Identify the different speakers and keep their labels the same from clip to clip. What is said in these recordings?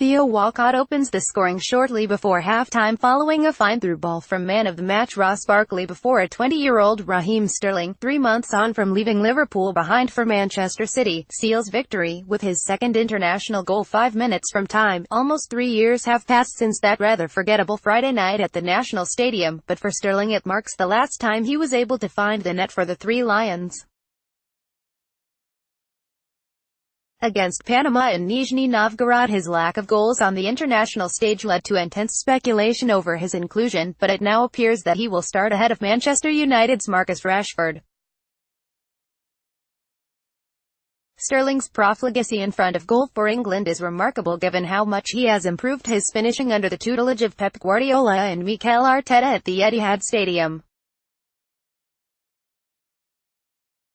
Speaker 1: Theo Walcott opens the scoring shortly before halftime following a fine through ball from man of the match Ross Barkley before a 20-year-old Raheem Sterling, 3 months on from leaving Liverpool behind for Manchester City, seals victory with his second international goal 5 minutes from time. Almost 3 years have passed since that rather forgettable Friday night at the National Stadium, but for Sterling it marks the last time he was able to find the net for the Three Lions. Against Panama and Nizhny Novgorod, his lack of goals on the international stage led to intense speculation over his inclusion, but it now appears that he will start ahead of Manchester United's Marcus Rashford. Sterling's profligacy in front of goal for England is remarkable given how much he has improved his finishing under the tutelage of Pep Guardiola and Mikel Arteta at the Etihad Stadium.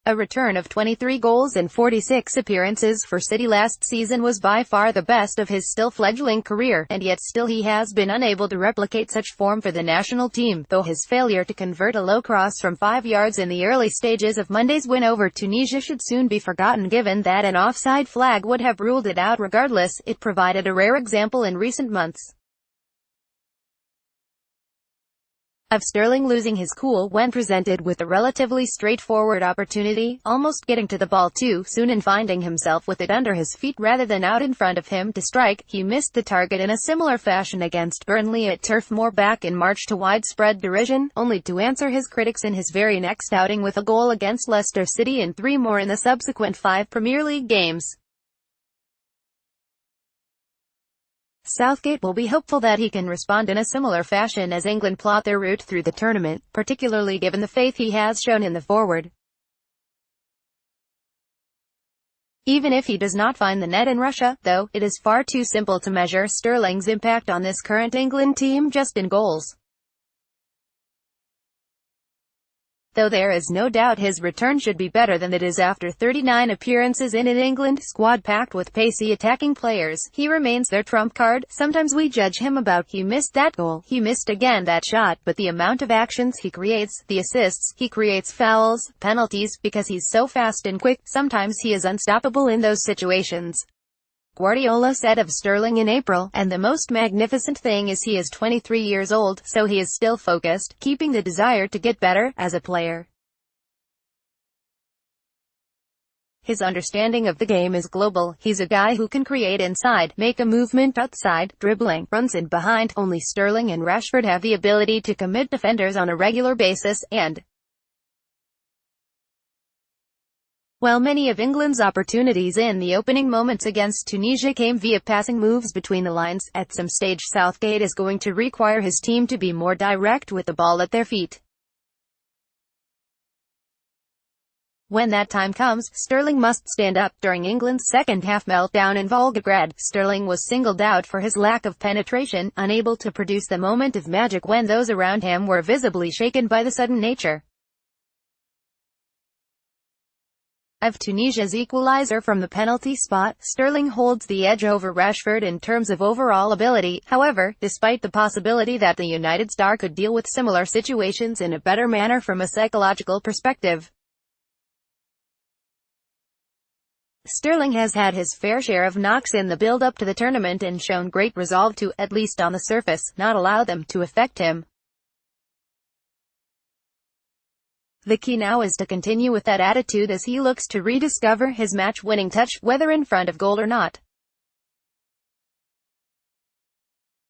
Speaker 1: A return of 23 goals in 46 appearances for City last season was by far the best of his still fledgling career, and yet still he has been unable to replicate such form for the national team, though his failure to convert a low cross from 5 yards in the early stages of Monday's win over Tunisia should soon be forgotten given that an offside flag would have ruled it out regardless. It provided a rare example in recent months of Sterling losing his cool when presented with a relatively straightforward opportunity, almost getting to the ball too soon and finding himself with it under his feet rather than out in front of him to strike. He missed the target in a similar fashion against Burnley at Turf Moor back in March to widespread derision, only to answer his critics in his very next outing with a goal against Leicester City and 3 more in the subsequent 5 Premier League games. Southgate will be hopeful that he can respond in a similar fashion as England plot their route through the tournament, particularly given the faith he has shown in the forward. Even if he does not find the net in Russia, though, it is far too simple to measure Sterling's impact on this current England team just in goals. Though there is no doubt his return should be better than it is after 39 appearances in an England squad packed with pacey attacking players, he remains their trump card. Sometimes we judge him about he missed that goal, he missed again that shot, but the amount of actions he creates, the assists, he creates fouls, penalties, because he's so fast and quick, sometimes he is unstoppable in those situations. Guardiola said of Sterling in April, and the most magnificent thing is he is 23 years old, so he is still focused, keeping the desire to get better, as a player. His understanding of the game is global. He's a guy who can create inside, make a movement outside, dribbling, runs in behind. Only Sterling and Rashford have the ability to commit defenders on a regular basis, and while many of England's opportunities in the opening moments against Tunisia came via passing moves between the lines, at some stage Southgate is going to require his team to be more direct with the ball at their feet. When that time comes, Sterling must stand up. During England's second-half meltdown in Volgograd, Sterling was singled out for his lack of penetration, unable to produce the moment of magic when those around him were visibly shaken by the sudden nature of Tunisia's equaliser from the penalty spot. Sterling holds the edge over Rashford in terms of overall ability, however, despite the possibility that the United star could deal with similar situations in a better manner from a psychological perspective. Sterling has had his fair share of knocks in the build-up to the tournament and shown great resolve to, at least on the surface, not allow them to affect him. The key now is to continue with that attitude as he looks to rediscover his match-winning touch, whether in front of goal or not.